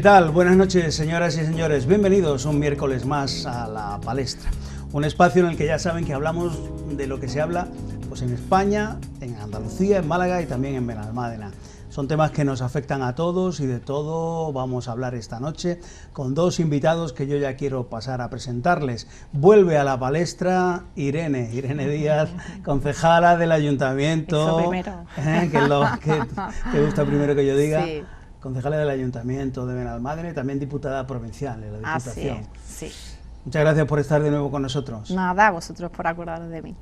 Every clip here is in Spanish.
¿Qué tal? Buenas noches, señoras y señores. Bienvenidos un miércoles más a La Palestra. Un espacio en el que ya saben que hablamos de lo que se habla pues en España, en Andalucía, en Málaga y también en Benalmádena. Son temas que nos afectan a todos y de todo vamos a hablar esta noche con dos invitados que yo ya quiero pasar a presentarles. Vuelve a La Palestra Irene Díaz, concejala del Ayuntamiento. Eso primero. Que es lo que te gusta primero que yo diga. Sí. Concejala del Ayuntamiento de Benalmádena y también diputada provincial en la Diputación. Así es, sí. Muchas gracias por estar de nuevo con nosotros. Nada, a vosotros por acordaros de mí.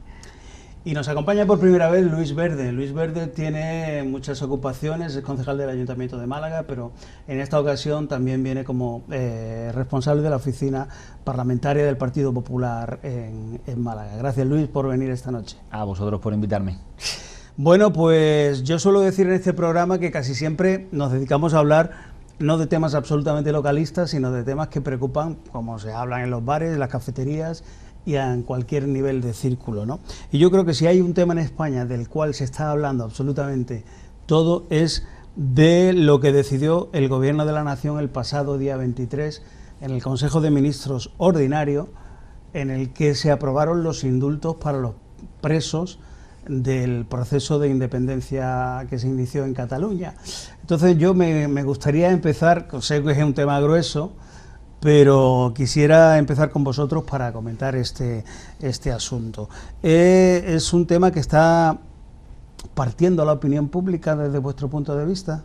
Y nos acompaña por primera vez Luis Verde. Luis Verde tiene muchas ocupaciones, es concejal del Ayuntamiento de Málaga, pero en esta ocasión también viene como responsable de la oficina parlamentaria del Partido Popular en Málaga. Gracias, Luis, por venir esta noche. A vosotros por invitarme. Bueno, pues yo suelo decir en este programa que casi siempre nos dedicamos a hablar no de temas absolutamente localistas, sino de temas que preocupan, como se hablan en los bares, en las cafeterías y en cualquier nivel de círculo, ¿no? Y yo creo que si hay un tema en España del cual se está hablando absolutamente todo, es de lo que decidió el Gobierno de la Nación el pasado día 23 en el Consejo de Ministros Ordinario, en el que se aprobaron los indultos para los presos del proceso de independencia que se inició en Cataluña. Entonces yo me gustaría empezar, sé que es un tema grueso, pero quisiera empezar con vosotros para comentar este asunto. ¿Es un tema que está partiendo a la opinión pública desde vuestro punto de vista?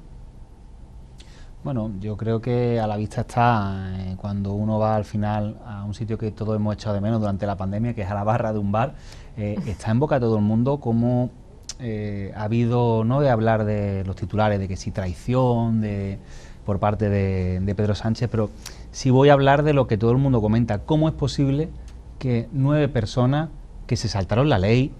Bueno, yo creo que a la vista está cuando uno va al final a un sitio que todos hemos echado de menos durante la pandemia, que es a la barra de un bar, está en boca de todo el mundo como ha habido, no voy a hablar de los titulares, de que si traición por parte de Pedro Sánchez, pero sí voy a hablar de lo que todo el mundo comenta. ¿Cómo es posible que 9 personas que se saltaron la ley,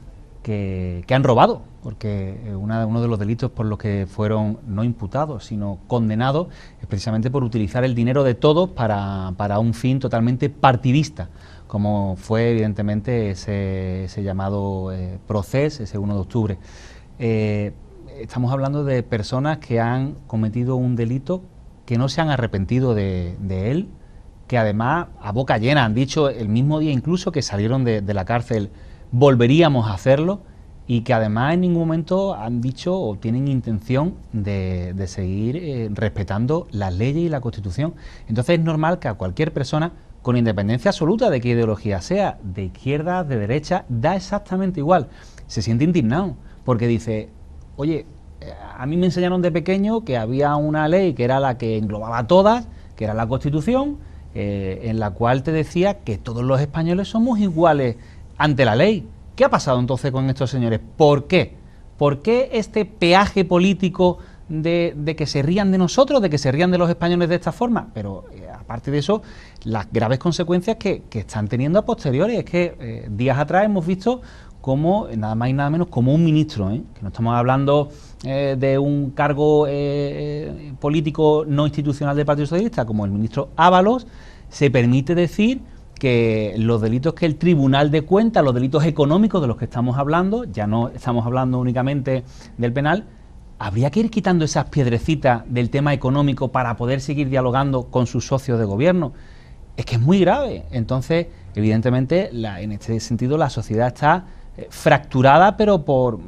que han robado? Porque uno de los delitos por los que fueron no imputados, sino condenados, es precisamente por utilizar el dinero de todos para un fin totalmente partidista, como fue evidentemente ese llamado proceso, ese 1 de octubre. Estamos hablando de personas que han cometido un delito, que no se han arrepentido de él, que además a boca llena han dicho el mismo día incluso que salieron de la cárcel, volveríamos a hacerlo, y que además en ningún momento han dicho o tienen intención de seguir respetando las leyes y la Constitución. Entonces es normal que a cualquier persona, con independencia absoluta de qué ideología sea, de izquierda, de derecha, da exactamente igual, se siente indignado, porque dice, oye, a mí me enseñaron de pequeño que había una ley que era la que englobaba a todas, que era la Constitución, en la cual te decía que todos los españoles somos iguales ante la ley. ¿Qué ha pasado entonces con estos señores? ¿Por qué? ¿Por qué este peaje político de que se rían de nosotros, de que se rían de los españoles de esta forma? Pero aparte de eso, las graves consecuencias que están teniendo a posteriori. Es que días atrás hemos visto como, nada más y nada menos, como un ministro, que no estamos hablando de un cargo político no institucional del Partido Socialista, como el ministro Ábalos, se permite decir que los delitos que el Tribunal de Cuentas, los delitos económicos de los que estamos hablando, ya no estamos hablando únicamente del penal, habría que ir quitando esas piedrecitas del tema económico para poder seguir dialogando con sus socios de gobierno. Es que es muy grave. Entonces, evidentemente, en este sentido, la sociedad está fracturada, pero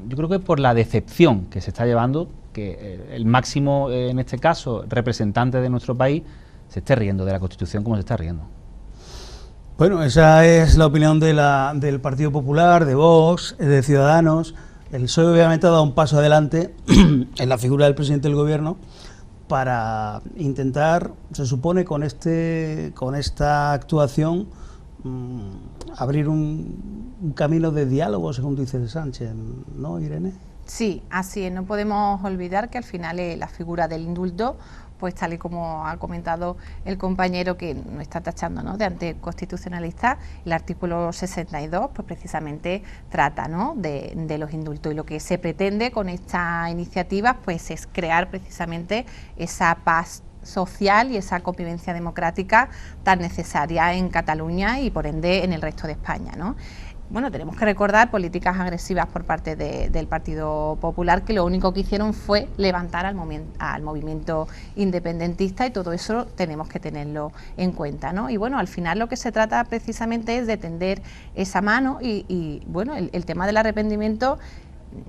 yo creo que por la decepción que se está llevando, que el máximo, en este caso, representante de nuestro país, se esté riendo de la Constitución como se está riendo. Bueno, esa es la opinión del Partido Popular, de Vox, de Ciudadanos. El PSOE obviamente ha dado un paso adelante en la figura del presidente del Gobierno para intentar, se supone, con esta actuación, abrir un camino de diálogo, según dice Sánchez, ¿no, Irene? Sí, así es. No podemos olvidar que al final la figura del indulto, pues tal y como ha comentado el compañero que nos está tachando, ¿no?, de anticonstitucionalista, el artículo 62 pues precisamente trata, ¿no?, de los indultos, y lo que se pretende con esta iniciativa pues es crear precisamente esa paz social y esa convivencia democrática tan necesaria en Cataluña y por ende en el resto de España, ¿no? bueno, tenemos que recordar políticas agresivas por parte del Partido Popular, que lo único que hicieron fue levantar al movimiento independentista, y todo eso tenemos que tenerlo en cuenta, ¿no? Y bueno, al final lo que se trata precisamente es de tender esa mano y bueno, el tema del arrepentimiento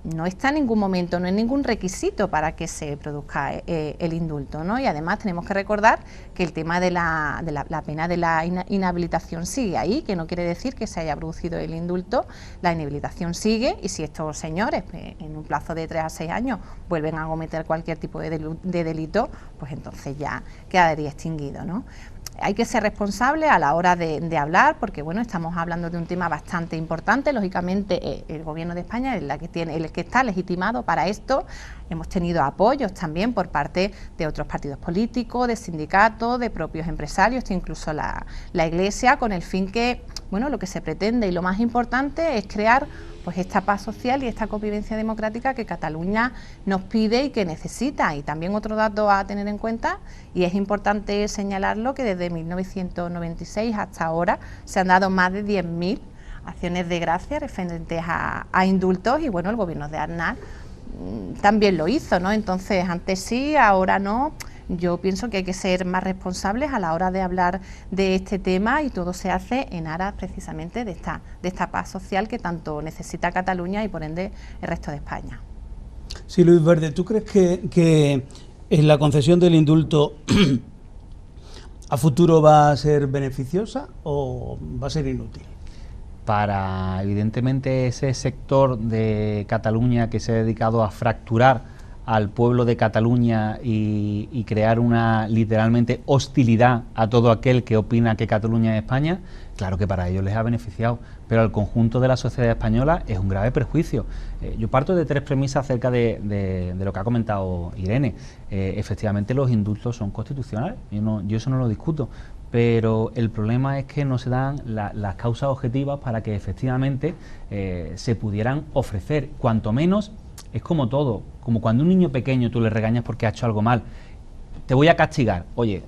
no está en ningún momento, no es ningún requisito para que se produzca el indulto, ¿no? Y además tenemos que recordar que el tema de la pena de la inhabilitación sigue ahí, que no quiere decir que se haya producido el indulto, la inhabilitación sigue, y si estos señores en un plazo de 3 a 6 años vuelven a cometer cualquier tipo de delito, pues entonces ya quedaría extinguido, ¿no? Hay que ser responsable a la hora de hablar, porque bueno, estamos hablando de un tema bastante importante. Lógicamente el Gobierno de España es el que está legitimado para esto. Hemos tenido apoyos también por parte de otros partidos políticos, de sindicatos, de propios empresarios, incluso la Iglesia, con el fin que, bueno, lo que se pretende y lo más importante es crear pues esta paz social y esta convivencia democrática que Cataluña nos pide y que necesita. Y también otro dato a tener en cuenta, y es importante señalarlo, que desde 1996 hasta ahora se han dado más de 10.000 acciones de gracia referentes a indultos, y bueno, el Gobierno de Aznar también lo hizo, ¿no? Entonces, antes sí, ahora no. Yo pienso que hay que ser más responsables a la hora de hablar de este tema, y todo se hace en aras precisamente de esta paz social que tanto necesita Cataluña y por ende el resto de España. Sí, Luis Verde, ¿tú crees que en la concesión del indulto a futuro va a ser beneficiosa o va a ser inútil? Para, evidentemente, ese sector de Cataluña que se ha dedicado a fracturar al pueblo de Cataluña y crear una, literalmente, hostilidad a todo aquel que opina que Cataluña es España, claro que para ellos les ha beneficiado, pero al conjunto de la sociedad española es un grave perjuicio. Yo parto de 3 premisas acerca de lo que ha comentado Irene. Efectivamente, los indultos son constitucionales, yo eso no lo discuto, pero el problema es que no se dan las causas objetivas para que efectivamente se pudieran ofrecer. Cuanto menos, es como todo, como cuando a un niño pequeño tú le regañas porque ha hecho algo mal. Te voy a castigar. Oye,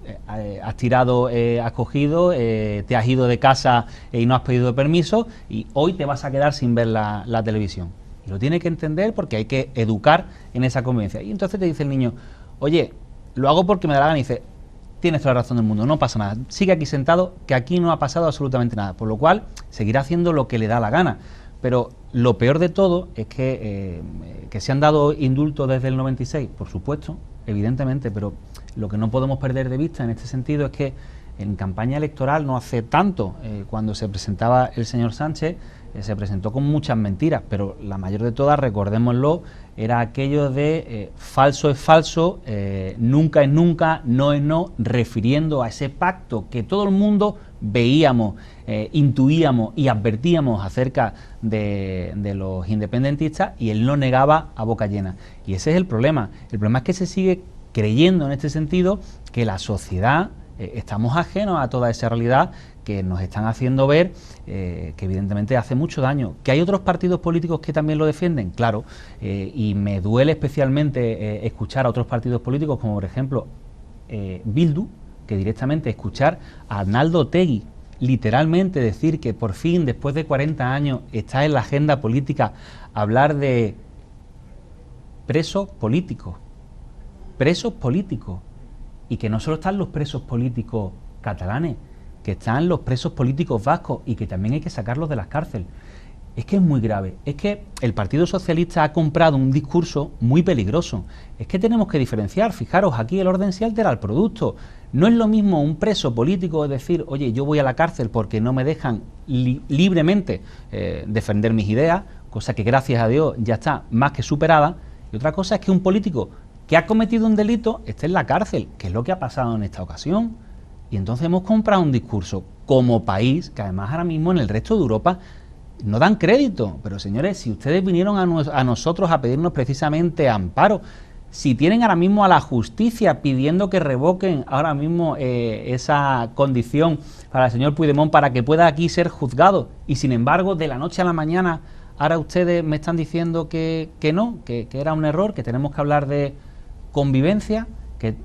has tirado, has cogido, te has ido de casa y no has pedido permiso, y hoy te vas a quedar sin ver la televisión. Y lo tiene que entender, porque hay que educar en esa convivencia. Y entonces te dice el niño, oye, lo hago porque me da la gana, y dice, tienes toda la razón del mundo, no pasa nada, sigue aquí sentado, que aquí no ha pasado absolutamente nada, por lo cual seguirá haciendo lo que le da la gana. Pero lo peor de todo es que se han dado indultos desde el 96, por supuesto, evidentemente, pero lo que no podemos perder de vista en este sentido es que en campaña electoral no hace tanto, cuando se presentaba el señor Sánchez, se presentó con muchas mentiras, pero la mayor de todas, recordémoslo, era aquello de falso es falso, nunca es nunca, no es no, refiriendo a ese pacto que todo el mundo veíamos, intuíamos y advertíamos acerca de los independentistas, y él lo negaba a boca llena. Y ese es el problema. El problema es que se sigue creyendo en este sentido que la sociedad estamos ajenos a toda esa realidad que nos están haciendo ver, que evidentemente hace mucho daño. ¿Que hay otros partidos políticos que también lo defienden? Claro, y me duele especialmente escuchar a otros partidos políticos, como por ejemplo Bildu, que directamente escuchar a Arnaldo Otegi literalmente decir que por fin, después de 40 años, está en la agenda política hablar de presos políticos, y que no solo están los presos políticos catalanes, que están los presos políticos vascos, y que también hay que sacarlos de las cárceles. Es que es muy grave, es que el Partido Socialista ha comprado un discurso muy peligroso. Es que tenemos que diferenciar, fijaros, aquí el orden se altera al producto. No es lo mismo un preso político decir, oye, yo voy a la cárcel porque no me dejan libremente defender mis ideas, cosa que gracias a Dios ya está más que superada, y otra cosa es que un político que ha cometido un delito esté en la cárcel, que es lo que ha pasado en esta ocasión. Y entonces hemos comprado un discurso como país, que además ahora mismo en el resto de Europa no dan crédito. Pero señores, si ustedes vinieron a nosotros a pedirnos precisamente amparo, si tienen ahora mismo a la justicia pidiendo que revoquen ahora mismo esa condición para el señor Puigdemont para que pueda aquí ser juzgado, y sin embargo de la noche a la mañana ahora ustedes me están diciendo que no, que era un error, que tenemos que hablar de convivencia, que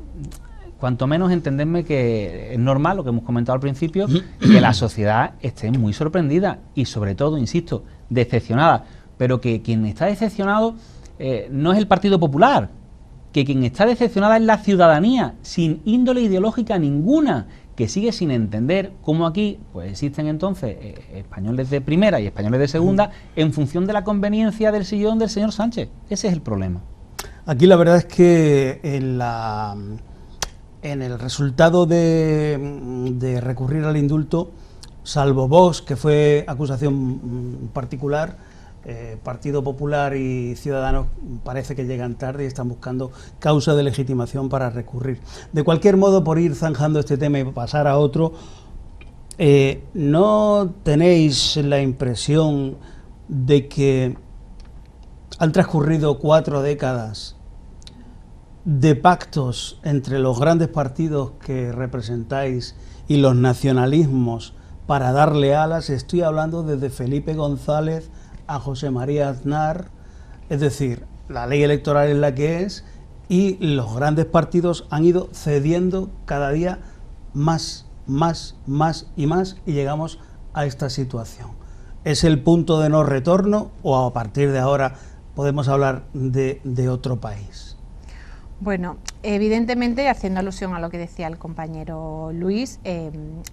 cuanto menos entenderme que es normal, lo que hemos comentado al principio, que la sociedad esté muy sorprendida y sobre todo, insisto, decepcionada, pero que quien está decepcionado no es el Partido Popular, que quien está decepcionada es la ciudadanía, sin índole ideológica ninguna, que sigue sin entender cómo aquí pues existen entonces españoles de primera y españoles de segunda en función de la conveniencia del sillón del señor Sánchez. Ese es el problema. Aquí la verdad es que en el resultado de recurrir al indulto, salvo Vox, que fue acusación particular, Partido Popular y Ciudadanos parece que llegan tarde y están buscando causa de legitimación para recurrir. De cualquier modo, por ir zanjando este tema y pasar a otro, ¿no tenéis la impresión de que han transcurrido 4 décadas de pactos entre los grandes partidos que representáis y los nacionalismos para darle alas? Estoy hablando desde Felipe González a José María Aznar, es decir, la ley electoral es la que es y los grandes partidos han ido cediendo cada día más y llegamos a esta situación. ¿Es el punto de no retorno o a partir de ahora podemos hablar de otro país? Bueno, evidentemente, haciendo alusión a lo que decía el compañero Luis,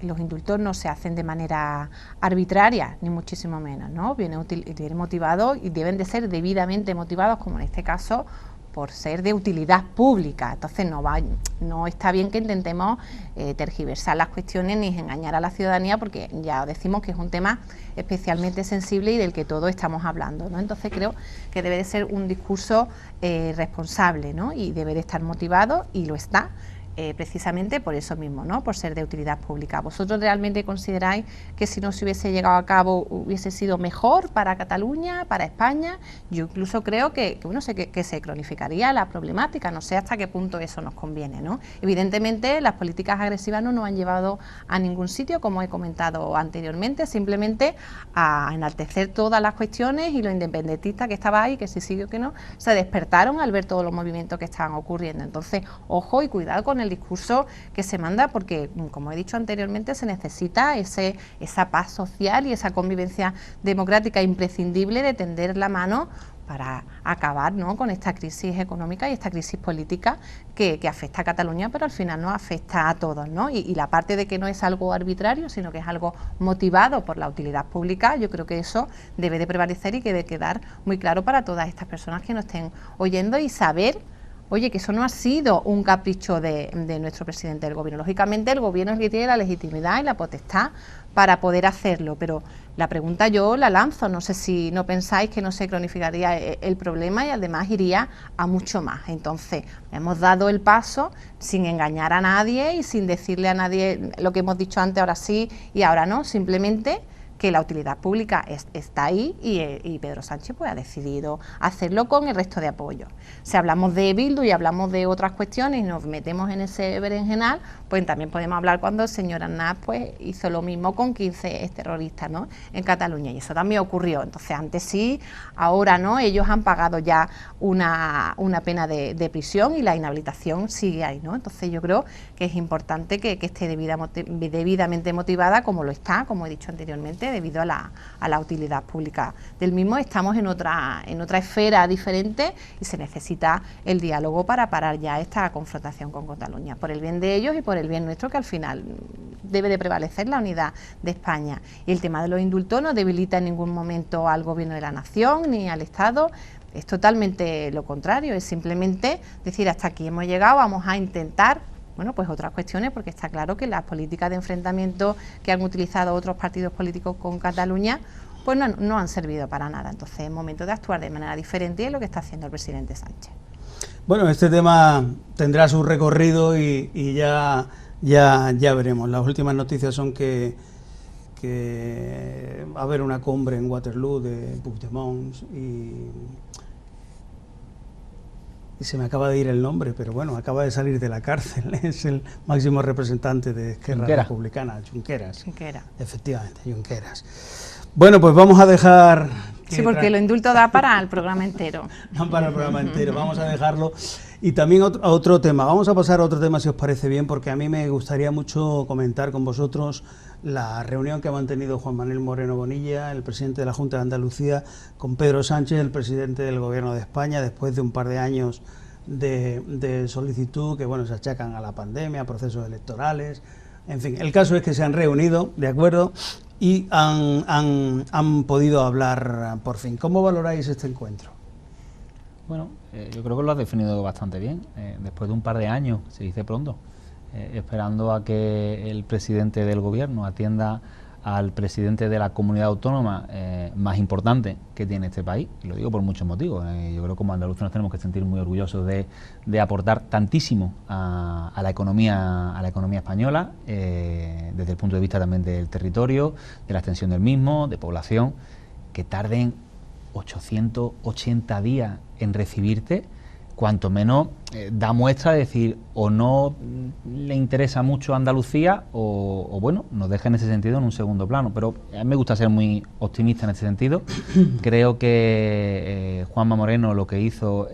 los indultos no se hacen de manera arbitraria, ni muchísimo menos, ¿no? Vienen motivados y deben de ser debidamente motivados, como en este caso, por ser de utilidad pública. Entonces no está bien que intentemos tergiversar las cuestiones ni engañar a la ciudadanía, porque ya decimos que es un tema especialmente sensible y del que todos estamos hablando, ¿no? Entonces creo que debe de ser un discurso responsable, ¿no? Y debe de estar motivado, y lo está, precisamente por eso mismo, ¿no? Por ser de utilidad pública. ¿Vosotros realmente consideráis que si no se hubiese llegado a cabo hubiese sido mejor para Cataluña, para España? Yo incluso creo que se cronificaría la problemática, no sé hasta qué punto eso nos conviene, ¿no? Evidentemente las políticas agresivas no nos han llevado a ningún sitio, como he comentado anteriormente, simplemente a enaltecer todas las cuestiones, y los independentistas que estaban ahí, que si sí o que no, se despertaron al ver todos los movimientos que estaban ocurriendo. Entonces, ojo y cuidado con el discurso que se manda, porque, como he dicho anteriormente, se necesita esa paz social y esa convivencia democrática imprescindible de tender la mano para acabar, ¿no?, con esta crisis económica y esta crisis política que afecta a Cataluña, pero al final nos afecta a todos, ¿no? Y la parte de que no es algo arbitrario, sino que es algo motivado por la utilidad pública, yo creo que eso debe de prevalecer y que debe quedar muy claro para todas estas personas que nos estén oyendo, y saber, oye, que eso no ha sido un capricho de nuestro presidente del gobierno. Lógicamente el gobierno es el que tiene la legitimidad y la potestad para poder hacerlo, pero la pregunta yo la lanzo, no sé si no pensáis que no se cronificaría el problema y además iría a mucho más. Entonces, hemos dado el paso sin engañar a nadie y sin decirle a nadie lo que hemos dicho antes, ahora sí y ahora no, simplemente que la utilidad pública está ahí, y Pedro Sánchez pues ha decidido hacerlo con el resto de apoyo. Si hablamos de Bildu y hablamos de otras cuestiones y nos metemos en ese berenjenal, pues también podemos hablar cuando el señor Aznar pues hizo lo mismo con 15 terroristas, ¿no?, en Cataluña, y eso también ocurrió. Entonces, antes sí, ahora no, ellos han pagado ya una pena de prisión y la inhabilitación sigue ahí, ¿no? Entonces yo creo que es importante que esté debidamente motivada, como lo está, como he dicho anteriormente, debido a la utilidad pública del mismo. Estamos en otra esfera diferente y se necesita el diálogo para parar ya esta confrontación con Cataluña, por el bien de ellos y por el bien nuestro, que al final debe de prevalecer la unidad de España. Y el tema de los indultos no debilita en ningún momento al gobierno de la nación ni al Estado, es totalmente lo contrario, es simplemente decir, hasta aquí hemos llegado, vamos a intentar, bueno, pues otras cuestiones, porque está claro que las políticas de enfrentamiento que han utilizado otros partidos políticos con Cataluña pues no han servido para nada. Entonces es momento de actuar de manera diferente, y es lo que está haciendo el presidente Sánchez. Bueno, este tema tendrá su recorrido y ya veremos. Las últimas noticias son que va a haber una cumbre en Waterloo de Puigdemont y se me acaba de ir el nombre, pero bueno, acaba de salir de la cárcel, es el máximo representante de Esquerra Republicana, Junqueras. Efectivamente, Junqueras. Bueno, pues vamos a dejar Sí, porque lo indulto da para el programa entero. No para el programa entero, vamos a dejarlo. Y también otro tema, vamos a pasar a otro tema si os parece bien, porque a mí me gustaría mucho comentar con vosotros la reunión que ha mantenido Juan Manuel Moreno Bonilla, el presidente de la Junta de Andalucía, con Pedro Sánchez, el presidente del Gobierno de España, después de un par de años de solicitud que, bueno, se achacan a la pandemia, a procesos electorales, en fin, el caso es que se han reunido, ¿de acuerdo?, y han podido hablar por fin. ¿Cómo valoráis este encuentro? Bueno, yo creo que lo has definido bastante bien. Después de un par de años, se dice pronto, esperando a que el presidente del gobierno atienda al presidente de la comunidad autónoma más importante que tiene este país, y lo digo por muchos motivos. Yo creo que como andaluces nos tenemos que sentir muy orgullosos de aportar tantísimo a la economía española, desde el punto de vista también del territorio, de la extensión del mismo, de población. Que tarden 880 días en recibirte, cuanto menos da muestra de decir, o no le interesa mucho Andalucía, o bueno, nos deja en ese sentido en un segundo plano. Pero a mí me gusta ser muy optimista en ese sentido. Creo que Juanma Moreno lo que hizo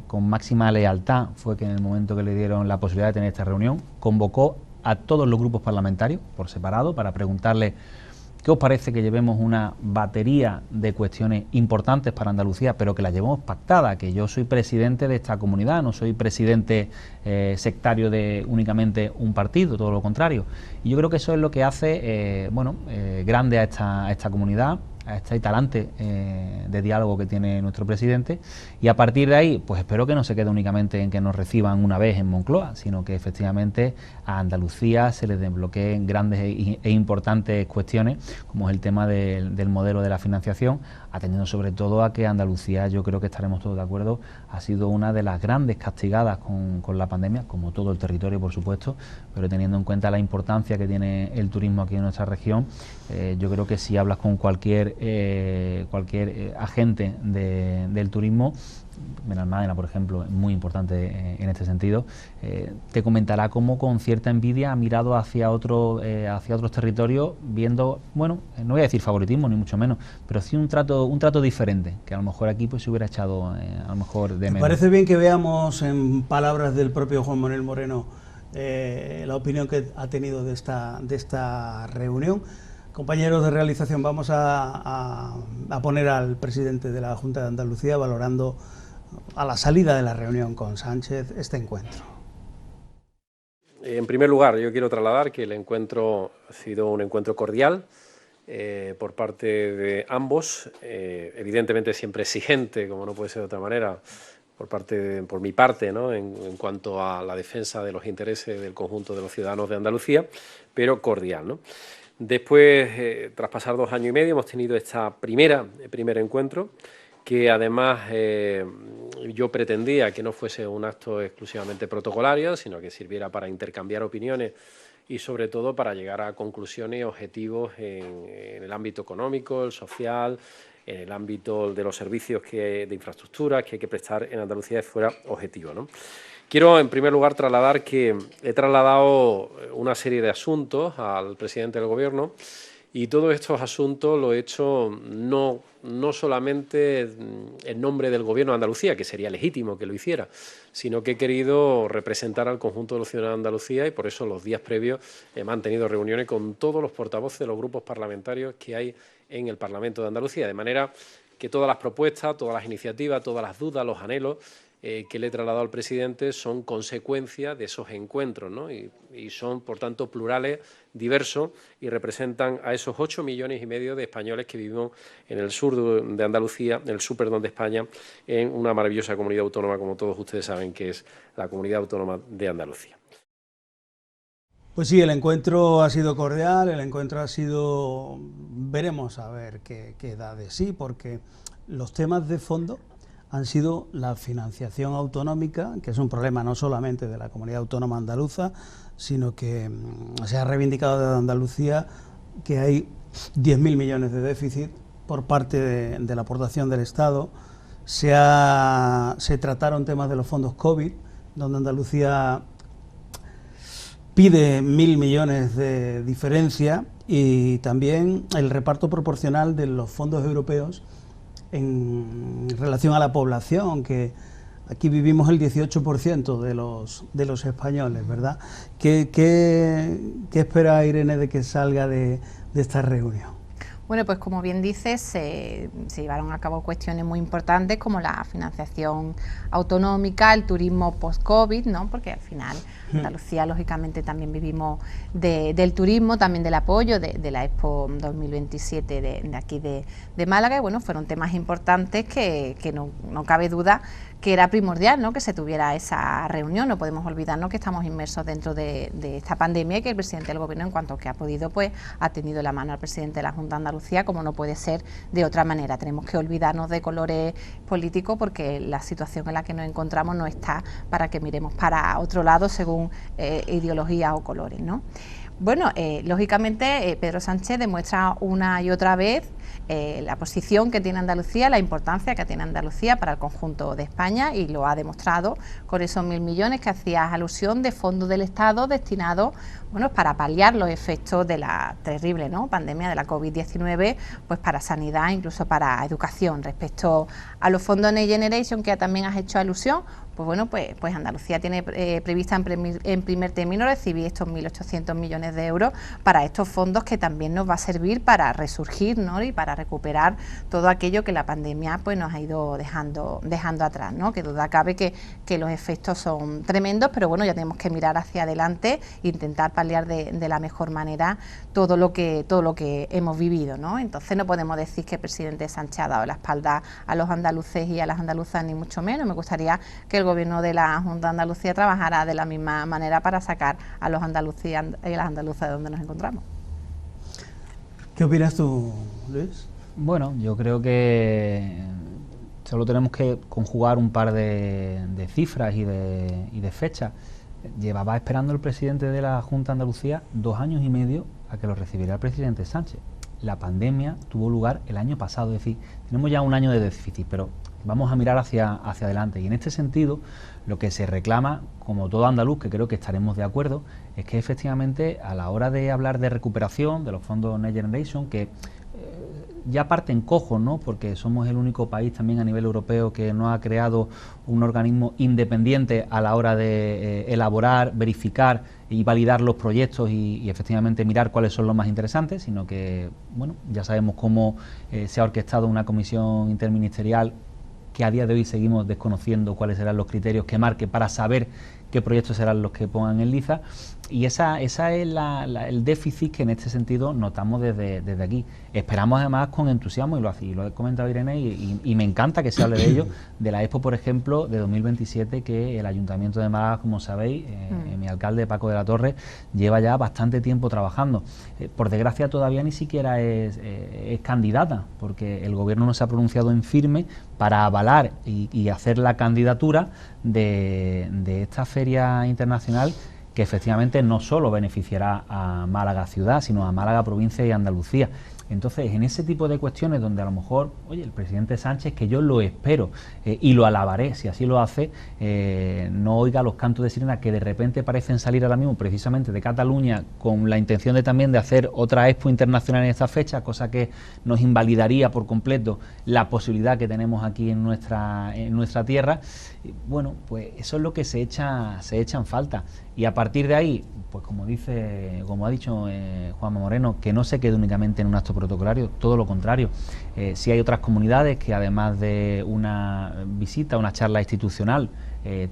con máxima lealtad fue que en el momento que le dieron la posibilidad de tener esta reunión, convocó a todos los grupos parlamentarios por separado para preguntarle: ¿qué os parece que llevemos una batería de cuestiones importantes para Andalucía, pero que las llevemos pactadas? Que yo soy presidente de esta comunidad, no soy presidente sectario de únicamente un partido, todo lo contrario. Y yo creo que eso es lo que hace grande a esta comunidad, a este talante de diálogo que tiene nuestro presidente, y a partir de ahí, pues espero que no se quede únicamente en que nos reciban una vez en Moncloa, sino que efectivamente a Andalucía se le desbloqueen grandes e importantes cuestiones, como es el tema del modelo de la financiación, atendiendo sobre todo a que Andalucía, yo creo que estaremos todos de acuerdo, ha sido una de las grandes castigadas con la pandemia, como todo el territorio, por supuesto, pero teniendo en cuenta la importancia que tiene el turismo aquí en nuestra región, yo creo que si hablas con cualquier agente del turismo, Benalmádena, por ejemplo, es muy importante en este sentido, te comentará cómo con cierta envidia ha mirado hacia otros territorios, viendo, bueno, no voy a decir favoritismo ni mucho menos, pero sí un trato diferente, que a lo mejor aquí pues se hubiera echado a lo mejor de menos. Me parece bien que veamos en palabras del propio Juan Manuel Moreno la opinión que ha tenido de esta reunión. Compañeros de realización, vamos a poner al presidente de la Junta de Andalucía valorando a la salida de la reunión con Sánchez este encuentro. En primer lugar, yo quiero trasladar que el encuentro ha sido un encuentro cordial por parte de ambos, evidentemente siempre exigente, como no puede ser de otra manera, por mi parte, ¿no?, en cuanto a la defensa de los intereses del conjunto de los ciudadanos de Andalucía, pero cordial, ¿no? Después, tras pasar 2 años y medio, hemos tenido este primer encuentro, que además yo pretendía que no fuese un acto exclusivamente protocolario, sino que sirviera para intercambiar opiniones y sobre todo para llegar a conclusiones y objetivos en el ámbito económico, el social, en el ámbito de los servicios de infraestructuras que hay que prestar en Andalucía, fuera objetivo, ¿no? Quiero, en primer lugar, trasladar que he trasladado una serie de asuntos al presidente del Gobierno, y todos estos asuntos lo he hecho no solamente en nombre del Gobierno de Andalucía, que sería legítimo que lo hiciera, sino que he querido representar al conjunto de los ciudadanos de Andalucía, y por eso los días previos he mantenido reuniones con todos los portavoces de los grupos parlamentarios que hay en el Parlamento de Andalucía, de manera que todas las propuestas, todas las iniciativas, todas las dudas, los anhelos que le he trasladado al presidente son consecuencia de esos encuentros, ¿no? Y son, por tanto, plurales, diversos, y representan a esos 8,5 millones de españoles que vivimos en el sur de Andalucía, en el sur, de España, en una maravillosa comunidad autónoma, como todos ustedes saben, que es la Comunidad Autónoma de Andalucía. Pues sí, el encuentro ha sido cordial, el encuentro ha sido... Veremos a ver qué da de sí, porque los temas de fondo han sido la financiación autonómica, que es un problema no solamente de la comunidad autónoma andaluza, sino que se ha reivindicado desde Andalucía que hay 10.000 millones de déficit por parte de la aportación del Estado. Se trataron temas de los fondos COVID, donde Andalucía pide 1.000 millones de diferencia, y también el reparto proporcional de los fondos europeos en relación a la población, que aquí vivimos el 18% de los españoles, ¿verdad? ¿Qué espera Irene de que salga de esta reunión? Bueno, pues como bien dices, se llevaron a cabo cuestiones muy importantes como la financiación autonómica, el turismo post-COVID, ¿no? Porque al final Andalucía, lógicamente, también vivimos del turismo, también del apoyo de la Expo 2027 de aquí de Málaga, y bueno, fueron temas importantes que no cabe duda que era primordial, ¿no?, que se tuviera esa reunión. No podemos olvidarnos que estamos inmersos dentro de esta pandemia y que el presidente del Gobierno, en cuanto que ha podido, pues ha tenido la mano al presidente de la Junta de Andalucía, como no puede ser de otra manera. Tenemos que olvidarnos de colores políticos porque la situación en la que nos encontramos no está para que miremos para otro lado según ideologías o colores, ¿no? Bueno, lógicamente Pedro Sánchez demuestra una y otra vez la posición que tiene Andalucía, la importancia que tiene Andalucía para el conjunto de España, y lo ha demostrado con esos 1.000 millones que hacías alusión de fondos del Estado destinados, bueno, para paliar los efectos de la terrible, ¿no?, pandemia de la COVID-19, pues para sanidad, incluso para educación. Respecto a los fondos Next Generation, que también has hecho alusión, pues bueno, pues Andalucía tiene prevista en primer término recibir estos 1.800 millones de euros para estos fondos, que también nos va a servir para resurgir, ¿no?, y para recuperar todo aquello que la pandemia pues nos ha ido dejando atrás, ¿no? Que duda cabe que los efectos son tremendos, pero bueno, ya tenemos que mirar hacia adelante e intentar paliar de la mejor manera todo lo que hemos vivido, ¿no? Entonces no podemos decir que el presidente Sánchez ha dado la espalda a los andaluces y a las andaluzas, ni mucho menos. Me gustaría que el Gobierno de la Junta de Andalucía trabajara de la misma manera para sacar a los andaluces y a las andaluzas de donde nos encontramos. ¿Qué opinas tú, Luis? Bueno, yo creo que solo tenemos que conjugar un par de cifras y de fechas. Llevaba esperando el presidente de la Junta de Andalucía 2 años y medio a que lo recibiera el presidente Sánchez. La pandemia tuvo lugar el año pasado, es decir, tenemos ya un año de déficit, pero vamos a mirar hacia adelante. Y en este sentido, lo que se reclama, como todo andaluz, que creo que estaremos de acuerdo, es que efectivamente a la hora de hablar de recuperación de los fondos Next Generation, que ya parten cojos, ¿no?, porque somos el único país también a nivel europeo que no ha creado un organismo independiente a la hora de elaborar, verificar y validar los proyectos y efectivamente mirar cuáles son los más interesantes, sino que, bueno, ya sabemos cómo se ha orquestado una comisión interministerial que a día de hoy seguimos desconociendo cuáles serán los criterios que marque para saber qué proyectos serán los que pongan en liza, y esa es el déficit que en este sentido notamos desde aquí. Esperamos además con entusiasmo, y lo he comentado Irene, y me encanta que se hable de ello, de la Expo, por ejemplo, de 2027, que el Ayuntamiento de Málaga, como sabéis, mi alcalde Paco de la Torre lleva ya bastante tiempo trabajando. Por desgracia todavía ni siquiera es candidata, porque el Gobierno no se ha pronunciado en firme para avalar y hacer la candidatura de esta feria internacional, que efectivamente no solo beneficiará a Málaga ciudad, sino a Málaga provincia y Andalucía. Entonces, en ese tipo de cuestiones donde a lo mejor, oye, el presidente Sánchez, que yo lo espero y lo alabaré si así lo hace, no oiga los cantos de sirena que de repente parecen salir ahora mismo precisamente de Cataluña, con la intención también de hacer otra Expo internacional en esta fecha, cosa que nos invalidaría por completo la posibilidad que tenemos aquí en nuestra tierra. Bueno, pues eso es lo que se echa en falta. Y a partir de ahí, pues como ha dicho Juanma Moreno, que no se quede únicamente en un acto protocolario, todo lo contrario. Si hay otras comunidades que además de una visita, una charla institucional,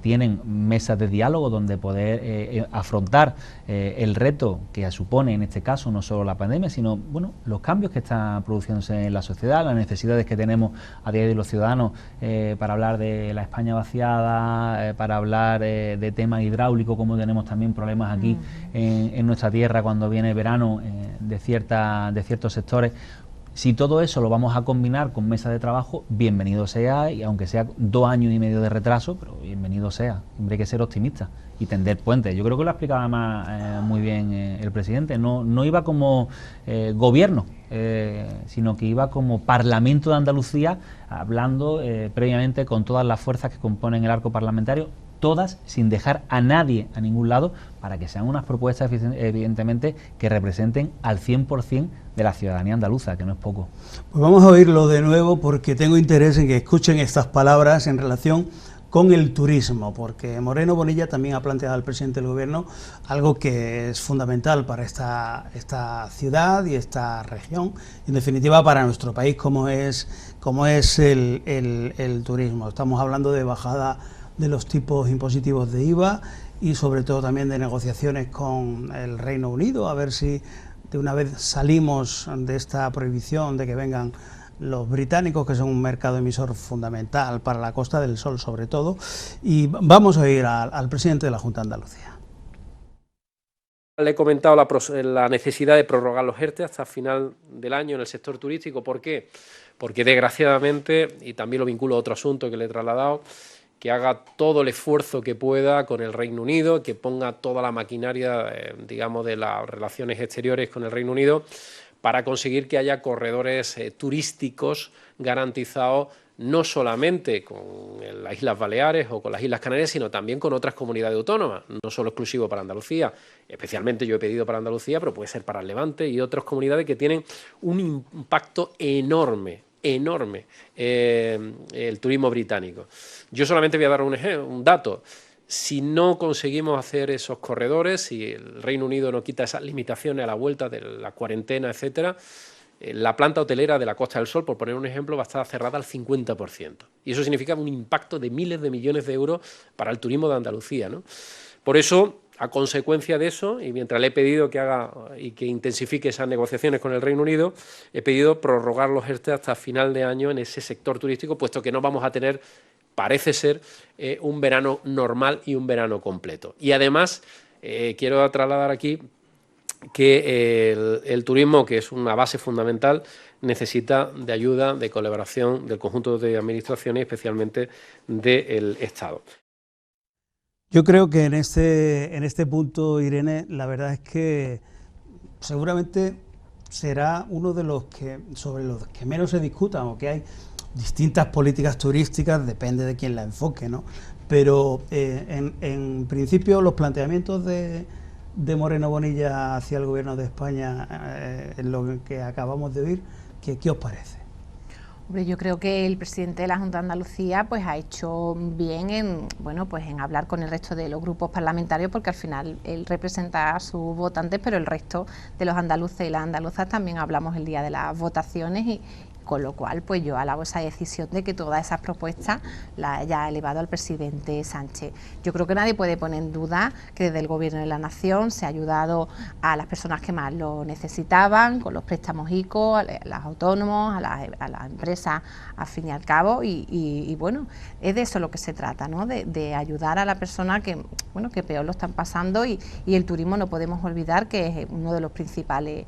tienen mesas de diálogo donde poder afrontar el reto que supone en este caso no solo la pandemia, sino bueno, los cambios que están produciéndose en la sociedad, las necesidades que tenemos a día de hoy los ciudadanos para hablar de la España vaciada, para hablar de temas hidráulicos, como tenemos también problemas aquí en nuestra tierra cuando viene verano de ciertos sectores. Si todo eso lo vamos a combinar con mesa de trabajo, bienvenido sea, y aunque sea 2 años y medio de retraso, pero bienvenido sea. Siempre hay que ser optimista y tender puentes. Yo creo que lo ha explicado además muy bien el presidente. No iba como gobierno, sino que iba como Parlamento de Andalucía, hablando previamente con todas las fuerzas que componen el arco parlamentario, todas, sin dejar a nadie a ningún lado, para que sean unas propuestas evidentemente que representen al 100% de la ciudadanía andaluza, que no es poco. Pues vamos a oírlo de nuevo porque tengo interés en que escuchen estas palabras en relación con el turismo, porque Moreno Bonilla también ha planteado al presidente del Gobierno algo que es fundamental para esta ciudad y esta región, y en definitiva para nuestro país, como es el turismo. Estamos hablando de bajada de los tipos impositivos de IVA y sobre todo también de negociaciones con el Reino Unido, a ver si de una vez salimos de esta prohibición de que vengan los británicos, que son un mercado emisor fundamental para la Costa del Sol sobre todo. Y vamos a ir al presidente de la Junta de Andalucía. Le he comentado la necesidad de prorrogar los ERTE hasta final del año en el sector turístico. ¿Por qué? Porque desgraciadamente, y también lo vinculo a otro asunto que le he trasladado, que haga todo el esfuerzo que pueda con el Reino Unido, que ponga toda la maquinaria, digamos, de las relaciones exteriores con el Reino Unido, para conseguir que haya corredores turísticos garantizados no solamente con las Islas Baleares o con las Islas Canarias, sino también con otras comunidades autónomas, no solo exclusivo para Andalucía. Especialmente yo he pedido para Andalucía, pero puede ser para el Levante y otras comunidades que tienen un impacto enorme el turismo británico. Yo solamente voy a dar un dato. Si no conseguimos hacer esos corredores, si el Reino Unido no quita esas limitaciones a la vuelta de la cuarentena, etcétera, la planta hotelera de la Costa del Sol, por poner un ejemplo, va a estar cerrada al 50%. Y eso significa un impacto de miles de millones de euros para el turismo de Andalucía, ¿no? Por eso, a consecuencia de eso, y mientras le he pedido que haga y que intensifique esas negociaciones con el Reino Unido, he pedido prorrogar los ERTE hasta final de año en ese sector turístico, puesto que no vamos a tener, parece ser, un verano normal y un verano completo. Y además, quiero trasladar aquí que el turismo, que es una base fundamental, necesita de ayuda, de colaboración del conjunto de administraciones, especialmente del Estado. Yo creo que en este punto, Irene, la verdad es que seguramente será uno de los que sobre los que menos se discutan, o que hay distintas políticas turísticas, depende de quién la enfoque, ¿no? Pero en principio los planteamientos de Moreno Bonilla hacia el Gobierno de España, en lo que acabamos de oír, ¿qué os parece? Hombre, yo creo que el presidente de la Junta de Andalucía pues ha hecho bien en hablar con el resto de los grupos parlamentarios, porque al final él representa a sus votantes, pero el resto de los andaluces y las andaluzas también hablamos el día de las votaciones, y con lo cual pues yo alabo esa decisión de que todas esas propuestas las haya elevado al presidente Sánchez. Yo creo que nadie puede poner en duda que desde el Gobierno de la Nación se ha ayudado a las personas que más lo necesitaban, con los préstamos ICO, a los autónomos, a las empresas, al fin y al cabo, y bueno, es de eso lo que se trata, ¿no? De ayudar a la persona que peor lo están pasando, y el turismo no podemos olvidar que es uno de los principales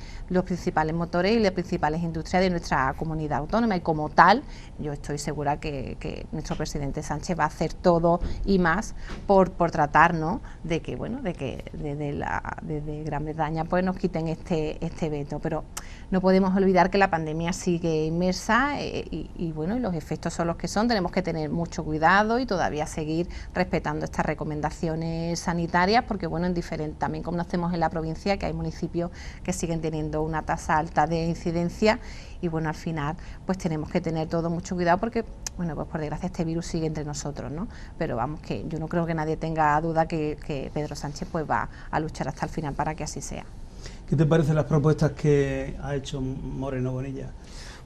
motores y las principales industrias de nuestra comunidad autónoma, y como tal yo estoy segura que nuestro presidente Sánchez va a hacer todo y más por tratar, ¿no?, de que desde Gran Bretaña pues nos quiten este veto. Pero no podemos olvidar que la pandemia sigue inmersa, y los efectos son los que son. Tenemos que tener mucho cuidado y todavía seguir respetando estas recomendaciones sanitarias, porque también conocemos en la provincia que hay municipios que siguen teniendo una tasa alta de incidencia, y al final pues tenemos que tener todo mucho cuidado, porque pues por desgracia este virus sigue entre nosotros, ¿no? Pero vamos, que yo no creo que nadie tenga duda que Pedro Sánchez pues va a luchar hasta el final para que así sea. ¿Qué te parecen las propuestas que ha hecho Moreno Bonilla?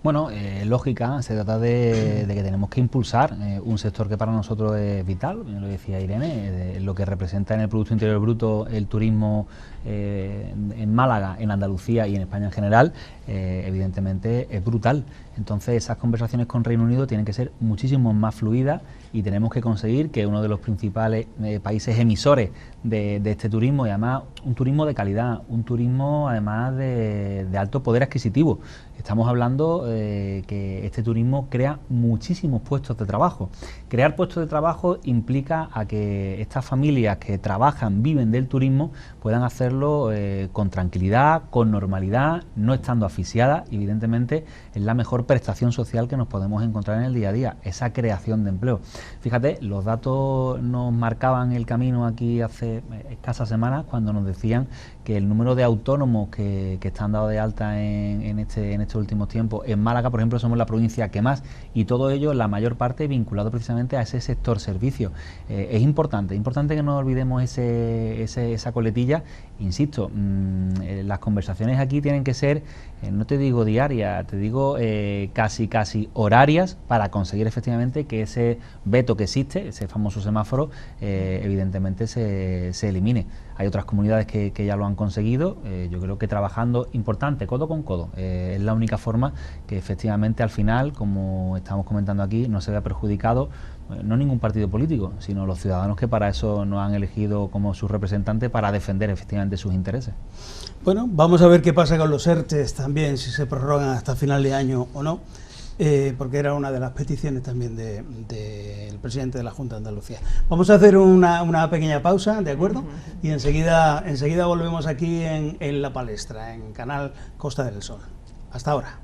Bueno, lógica, se trata de que tenemos que impulsar un sector que para nosotros es vital, lo decía Irene, lo que representa en el Producto Interior Bruto el turismo en Málaga, en Andalucía y en España en general, evidentemente es brutal. Entonces esas conversaciones con Reino Unido tienen que ser muchísimo más fluidas, y tenemos que conseguir que uno de los principales países emisores de este turismo, y además un turismo de calidad, un turismo además de alto poder adquisitivo. Estamos hablando que este turismo crea muchísimos puestos de trabajo, Crear puestos de trabajo implica a que estas familias que trabajan, viven del turismo, puedan hacerlo con tranquilidad, con normalidad, no estando asfixiadas. Evidentemente es la mejor prestación social que nos podemos encontrar en el día a día, esa creación de empleo. Fíjate, los datos nos marcaban el camino aquí hace escasas semanas cuando nos decían que el número de autónomos que están dados de alta en estos últimos tiempos, en Málaga, por ejemplo, somos la provincia que más, y todo ello, la mayor parte, vinculado precisamente a ese sector servicio. Es importante que no olvidemos esa coletilla. Insisto, las conversaciones aquí tienen que ser, no te digo diarias, te digo casi horarias, para conseguir efectivamente que ese veto que existe, ese famoso semáforo, evidentemente se elimine. Hay otras comunidades que ya lo han conseguido. Yo creo que trabajando, importante, codo con codo, es la única forma que efectivamente al final, como estamos comentando aquí, no se vea perjudicado no ningún partido político, sino los ciudadanos que para eso nos han elegido como sus representantes, para defender efectivamente sus intereses. Bueno, vamos a ver qué pasa con los ERTEs también, si se prorrogan hasta final de año o no, porque era una de las peticiones también del presidente de la Junta de Andalucía. Vamos a hacer una pequeña pausa, ¿de acuerdo? Y enseguida volvemos aquí en La Palestra, en Canal Costa del Sol. Hasta ahora.